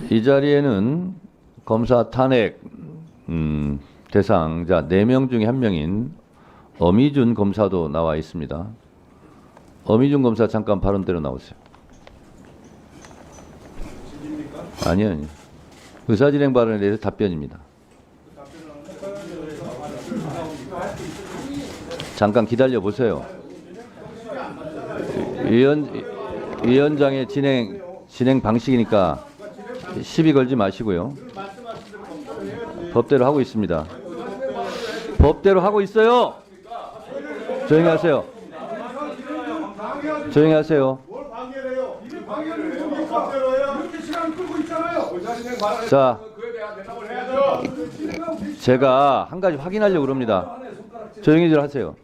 이 자리에는 검사 탄핵 대상자 4명 중에 1명인 엄희준 검사도 나와 있습니다. 엄희준 검사 잠깐 발언대로 나오세요. 아니요. 의사진행 발언에 대해서 답변입니다. 잠깐 기다려 보세요. 위원장의 진행 방식이니까 시비 걸지 마시고요. 법대로 하고 있습니다. 법대로 하고 있어요. 조용히 하세요. 조용히 하세요. 자, 제가 한 가지 확인하려고 그럽니다. 조용히 좀 하세요.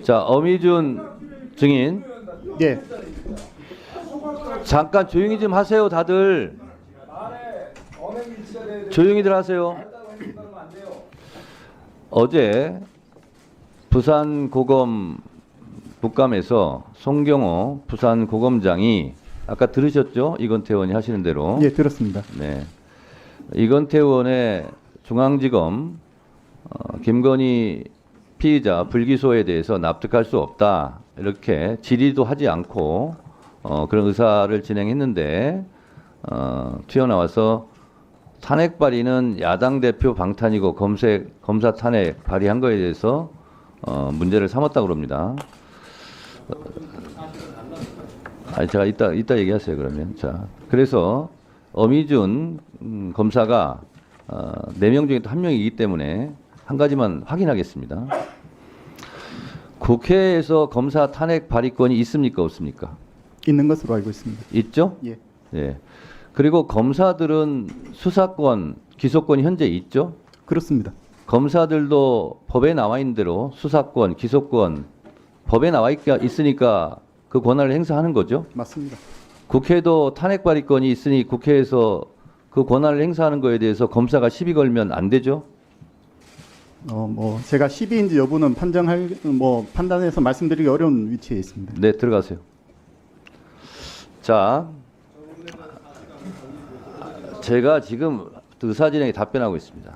자, 엄희준 증인. 예. 잠깐 조용히 좀 하세요, 다들. 조용히들 하세요. 어제 부산고검 북감에서 송경호 부산고검장이 아까 들으셨죠? 이건태 의원이 하시는 대로. 예, 들었습니다. 네. 이건태 의원의 중앙지검 김건희 피의자 불기소에 대해서 납득할 수 없다. 이렇게 질의도 하지 않고 그런 의사를 진행했는데 튀어나와서 탄핵 발의는 야당 대표 방탄이고 검사 탄핵 발의한 거에 대해서 문제를 삼았다고 그럽니다. 제가 이따 얘기하세요, 그러면. 자, 그래서 엄희준 검사가 4명 중에 또 1명이기 때문에 한 가지만 확인하겠습니다. 국회에서 검사 탄핵 발의권이 있습니까, 없습니까? 있는 것으로 알고 있습니다. 있죠? 예. 예. 그리고 검사들은 수사권, 기소권이 현재 있죠? 그렇습니다. 검사들도 법에 나와 있는 대로 수사권, 기소권, 법에 나와 있으니까 그 권한을 행사하는 거죠? 맞습니다. 국회도 탄핵 발의권이 있으니 국회에서 그 권한을 행사하는 거에 대해서 검사가 시비 걸면 안 되죠? 제가 시비인지 여부는 판단해서 말씀드리기 어려운 위치에 있습니다. 네, 들어가세요. 자, 제가 지금 의사진행에 답변하고 있습니다.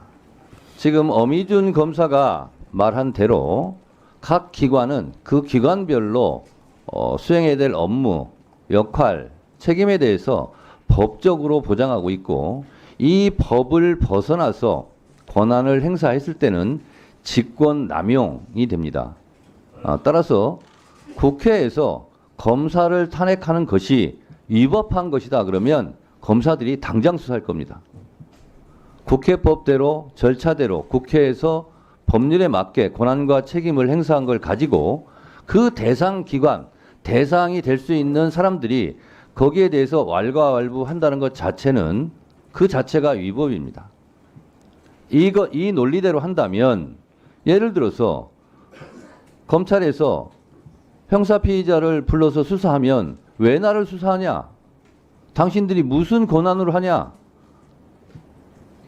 지금 엄희준 검사가 말한 대로 각 기관은 그 기관별로 수행해야 될 업무, 역할, 책임에 대해서 법적으로 보장하고 있고 이 법을 벗어나서 권한을 행사했을 때는 직권 남용이 됩니다. 따라서 국회에서 검사를 탄핵하는 것이 위법한 것이다 그러면 검사들이 당장 수사할 겁니다. 국회법대로 절차대로 국회에서 법률에 맞게 권한과 책임을 행사한 걸 가지고 그 대상 기관, 대상이 될 수 있는 사람들이 거기에 대해서 왈가왈부한다는 것 자체는 그 자체가 위법입니다. 이 논리대로 한다면 예를 들어서 검찰에서 형사 피의자를 불러서 수사하면 왜 나를 수사하냐? 당신들이 무슨 권한으로 하냐?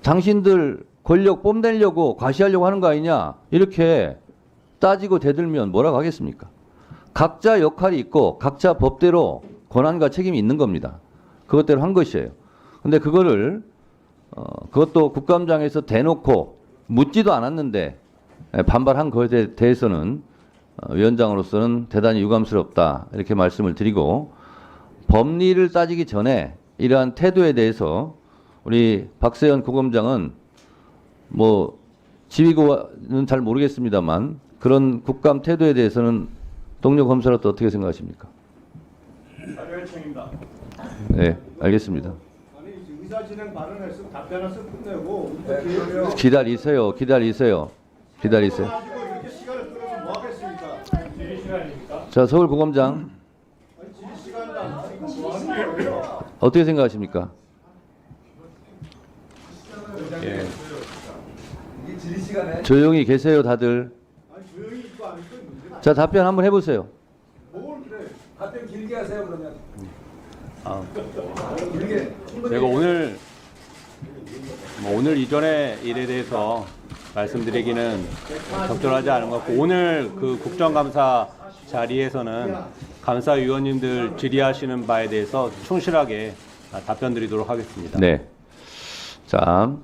당신들 권력 뽐내려고 과시하려고 하는 거 아니냐? 이렇게 따지고 대들면 뭐라고 하겠습니까? 각자 역할이 있고 각자 법대로 권한과 책임이 있는 겁니다. 그것대로 한 것이에요. 근데 그거를 그것도 국감장에서 대놓고 묻지도 않았는데 반발한 것에 대해서는 위원장으로서는 대단히 유감스럽다 이렇게 말씀을 드리고 법리를 따지기 전에 이러한 태도에 대해서 우리 박세현 고검장은 뭐 지휘고는 잘 모르겠습니다만 그런 국감 태도에 대해서는 동료 검사로서 어떻게 생각하십니까? 사료요청입니다. 네, 알겠습니다. 아니 의사 진행 발언해서 답변해서 끝내고 기다리세요. 기다리세요. 기다리세요. 이렇게 시간을 끌어서 뭐 하겠습니까? 질의 시간입니까? 자, 서울고검장 질의 시간도 안 하니까 뭐 하는 거예요? 어떻게 생각하십니까? 예. 조용히 계세요, 다들. 아니 조용히 있고 안 있고 문제가 자, 답변 한번 해보세요. 뭘 그래? 답변 길게 하세요 그러면. 제가 오늘 이전의 일에 대해서 말씀드리기는 적절하지 않은 것 같고 오늘 그 국정감사 자리에서는 감사위원님들 질의하시는 바에 대해서 충실하게 답변 드리도록 하겠습니다. 네. 자,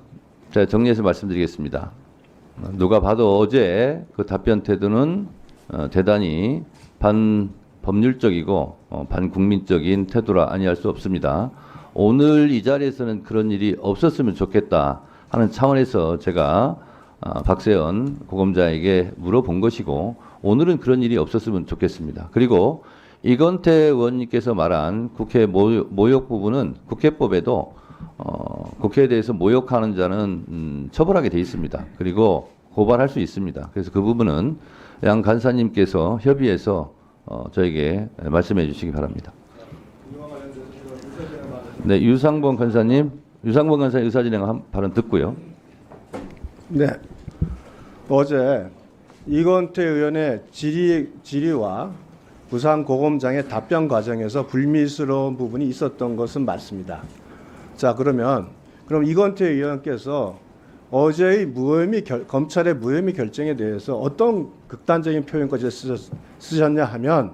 제가 정리해서 말씀드리겠습니다. 누가 봐도 어제 그 답변 태도는 대단히 반법률적이고 반국민적인 태도라 아니할 수 없습니다. 오늘 이 자리에서는 그런 일이 없었으면 좋겠다 하는 차원에서 제가 박세현 고검장에게 물어본 것이고 오늘은 그런 일이 없었으면 좋겠습니다. 그리고 이건태 의원님께서 말한 국회 모욕 부분은 국회법에도 국회에 대해서 모욕하는 자는 처벌하게 돼 있습니다. 그리고 고발할 수 있습니다. 그래서 그 부분은 양 간사님께서 협의해서 저에게 말씀해 주시기 바랍니다. 네, 유상범 간사님 의사진행 발언 듣고요. 네. 어제 이건태 의원의 질의와 부산고검장의 답변 과정에서 불미스러운 부분이 있었던 것은 맞습니다. 자, 그럼 이건태 의원께서 어제의 검찰의 무혐의 결정에 대해서 어떤 극단적인 표현까지 쓰셨냐 하면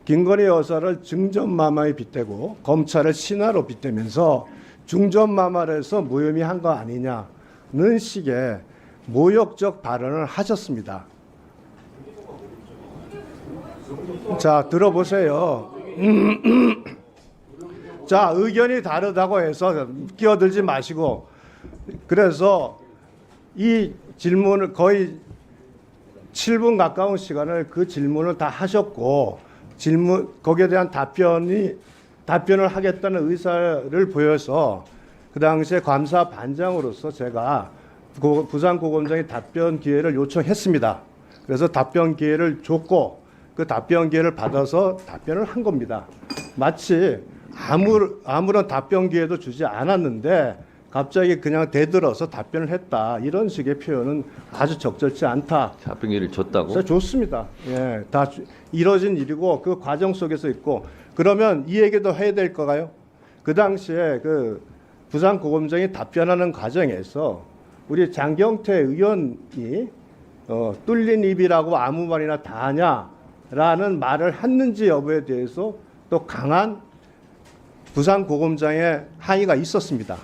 김건희 여사를 증전마마에 빗대고 검찰을 신하로 빗대면서 중전마마를 해서 무혐의한 거 아니냐는 식의 모욕적 발언을 하셨습니다. 자, 들어보세요. 자, 의견이 다르다고 해서 끼어들지 마시고, 그래서 이 질문을 거의 7분 가까운 시간을 그 질문을 다 하셨고, 거기에 대한 답변을 하겠다는 의사를 보여서 그 당시에 감사 반장으로서 제가 부산고검장의 답변 기회를 요청했습니다. 그래서 답변 기회를 줬고 그 답변 기회를 받아서 답변을 한 겁니다. 마치 아무런 답변 기회도 주지 않았는데 갑자기 그냥 대들어서 답변을 했다. 이런 식의 표현은 아주 적절치 않다. 답변 기회를 줬다고? 그래서 좋습니다. 예, 다 이뤄진 일이고 그 과정 속에서 있고 그러면 이 얘기도 해야 될 거가요? 그 당시에 그 부산고검장이 답변하는 과정에서 우리 장경태 의원이 뚫린 입이라고 아무 말이나 다 하냐라는 말을 했는지 여부에 대해서 또 강한 부산고검장의 항의가 있었습니다.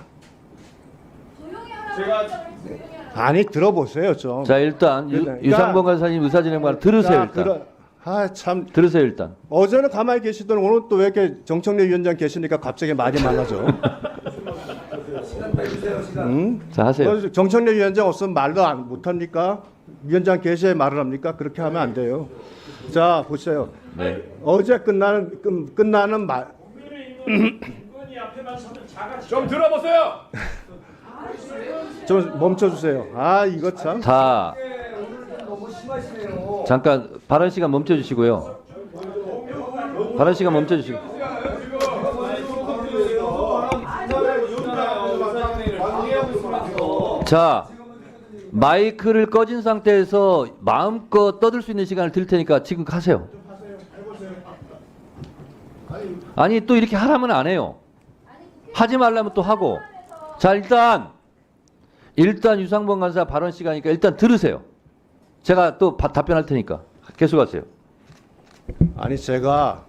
아니 들어보세요 좀. 자, 일단 유상범 간사님 의사진행 발언 들으세요. 일단. 참 들으세요 일단. 어제는 가만히 계시더니 오늘 또 왜 이렇게 정청래 위원장 계시니까 갑자기 말이 많아져. 자, 하세요. 정청래 위원장 없으면 말도 못합니까? 위원장 계셔야 말을 합니까? 그렇게 하면 안 돼요. 자, 보세요. 네. 어제 끝나는 말. 좀 들어보세요. 좀 멈춰주세요. 아, 이거 참. 자, 잠깐 발언 시간 멈춰 주시고요. 발언 시간 멈춰 주시고. 자, 마이크를 꺼진 상태에서 마음껏 떠들 수 있는 시간을 드릴 테니까 지금 하세요. 아니 또 이렇게 하라면 안 해요. 하지 말라면 또 하고. 자, 일단 유상범 간사 발언 시간이니까 일단 들으세요. 제가 또 답변할 테니까 계속하세요. 아니 제가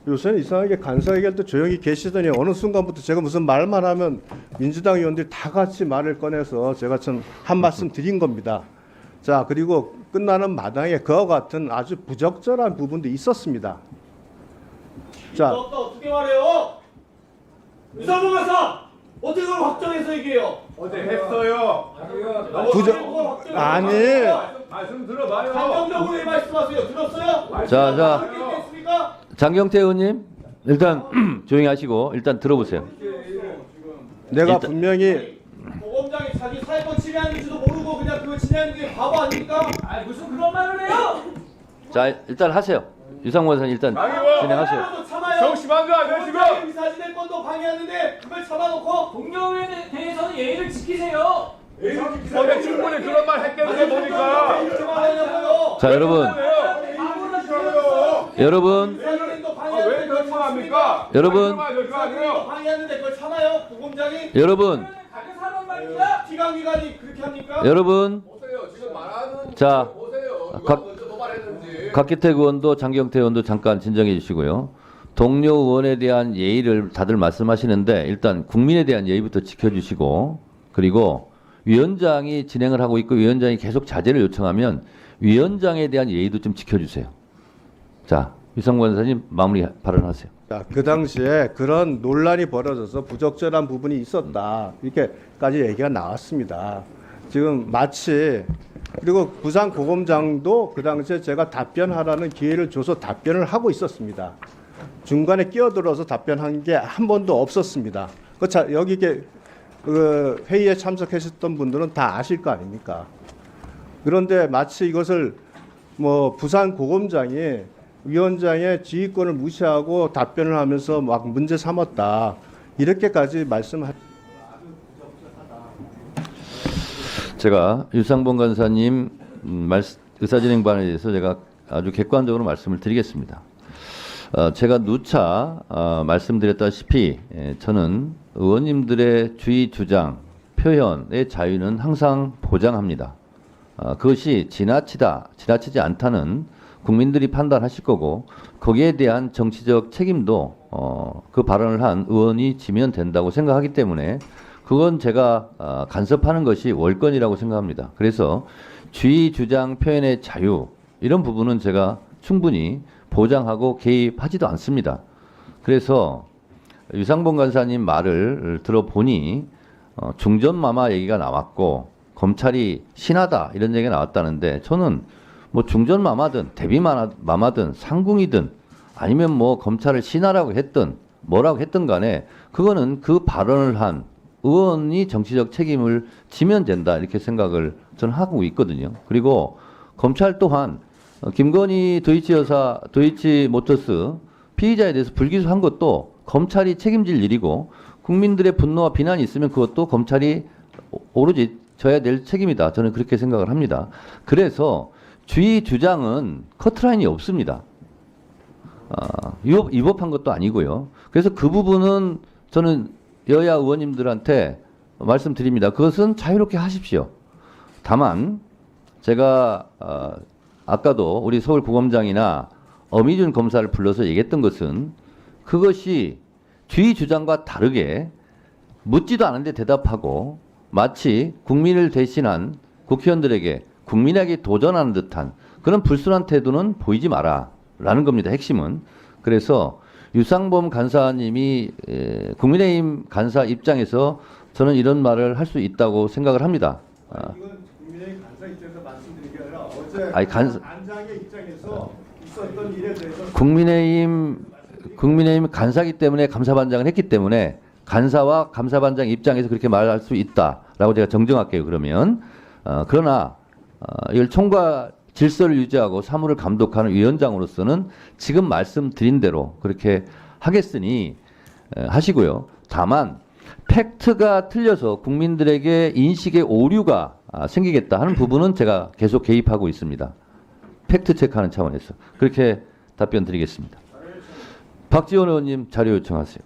요새는 이상하게 간사 얘기할 때 조용히 계시더니 어느 순간부터 제가 무슨 말만 하면 민주당 의원들이 다 같이 말을 꺼내서 제가 참 한 말씀 드린 겁니다. 자, 그리고 끝나는 마당에 그와 같은 아주 부적절한 부분도 있었습니다. 자, 어떻게 말해요? 유상범 간사 어떻게 그걸 확정해서 얘기해요? 어제 했어요. 아니 말씀 들어봐요. 감정적으로 왜 말씀하세요? 들었어요? 자, 했습니까? 장경태 의원님 일단 조용히 하시고 일단 들어보세요. 내가 분명히 고검장이 자기 사건 진행하는지도 모르고 그냥 그거 진행하는 게 바보 아닙니까? 아 무슨 그런 말을 해요? 자, 일단 하세요. 유상범 간사님 일단 진행하세요. 정심한 거 아니야 지금? 사진의 건도 방해하는데 그걸 참아놓고 공정에 대해서는 예의를 지키세요. 어제 충분히 그런 말 했겠는데 뭡니까? 자, 여러분 왜 그런 말 합니까? 여러분 방해하는데 그걸 참아요? 고검장이? 여러분 다른 사람 말입니다. 기강기관이 그렇게 합니까? 여러분 자, 박기태 의원도 장경태 의원도 잠깐 진정해 주시고요. 동료 의원에 대한 예의를 다들 말씀하시는데 일단 국민에 대한 예의부터 지켜주시고 그리고 위원장이 진행을 하고 있고 위원장이 계속 자제를 요청하면 위원장에 대한 예의도 좀 지켜주세요. 자, 유상범 간사님 마무리 발언하세요. 자, 그 당시에 그런 논란이 벌어져서 부적절한 부분이 있었다. 이렇게까지 얘기가 나왔습니다. 지금 마치 그리고 부산고검장도 그 당시에 제가 답변하라는 기회를 줘서 답변을 하고 있었습니다. 중간에 끼어들어서 답변한 게 한 번도 없었습니다. 여기 그 회의에 참석하셨던 분들은 다 아실 거 아닙니까? 그런데 마치 이것을 뭐 부산고검장이 위원장의 지휘권을 무시하고 답변을 하면서 막 문제 삼았다. 이렇게까지 말씀하. 제가 유상범 간사님 의사진행반에 대해서 제가 아주 객관적으로 말씀을 드리겠습니다. 제가 누차 말씀드렸다시피 저는 의원님들의 주의 주장, 표현의 자유는 항상 보장합니다. 그것이 지나치지 않다는 국민들이 판단하실 거고 거기에 대한 정치적 책임도 그 발언을 한 의원이 지면 된다고 생각하기 때문에 그건 제가 간섭하는 것이 월권이라고 생각합니다. 그래서 주의 주장 표현의 자유 이런 부분은 제가 충분히 보장하고 개입하지도 않습니다. 그래서 유상범 간사님 말을 들어보니 중전마마 얘기가 나왔고 검찰이 신하다 이런 얘기가 나왔다는데 저는 뭐 중전마마든 대비마마든 상궁이든 아니면 뭐 검찰을 신하라고 했든 뭐라고 했든 간에 그거는 그 발언을 한 의원이 정치적 책임을 지면 된다 이렇게 생각을 저는 하고 있거든요. 그리고 검찰 또한 김건희 도이치모터스 피의자에 대해서 불기소한 것도 검찰이 책임질 일이고 국민들의 분노와 비난이 있으면 그것도 검찰이 오로지 져야 될 책임이다. 저는 그렇게 생각을 합니다. 그래서 주의 주장은 커트라인이 없습니다. 위법한 것도 아니고요. 그래서 그 부분은 저는 여야 의원님들한테 말씀드립니다. 그것은 자유롭게 하십시오. 다만 제가 아까도 우리 서울고검장이나 어미준 검사를 불러서 얘기했던 것은 그것이 주의 주장과 다르게 묻지도 않은데 대답하고 마치 국민을 대신한 국회의원들에게 국민에게 도전하는 듯한 그런 불순한 태도는 보이지 마라라는 겁니다. 핵심은. 그래서 유상범 간사님이 국민의힘 간사 입장에서 저는 이런 말을 할 수 있다고 생각을 합니다. 이건 국민의힘 간사 입장에서 말씀드린 게 아니라 어제 아니, 간장의 입장에서 있었던 일에 대해서 국민의힘 간사기 때문에 감사반장을 했기 때문에 간사와 감사반장 입장에서 그렇게 말할 수 있다라고 제가 정정할게요. 그러면 그러나 이걸 총괄 질서를 유지하고 사무를 감독하는 위원장으로서는 지금 말씀드린 대로 그렇게 하겠으니 하시고요. 다만 팩트가 틀려서 국민들에게 인식의 오류가 생기겠다 하는 부분은 제가 계속 개입하고 있습니다. 팩트 체크하는 차원에서 그렇게 답변 드리겠습니다. 박지원 의원님 자료 요청하세요.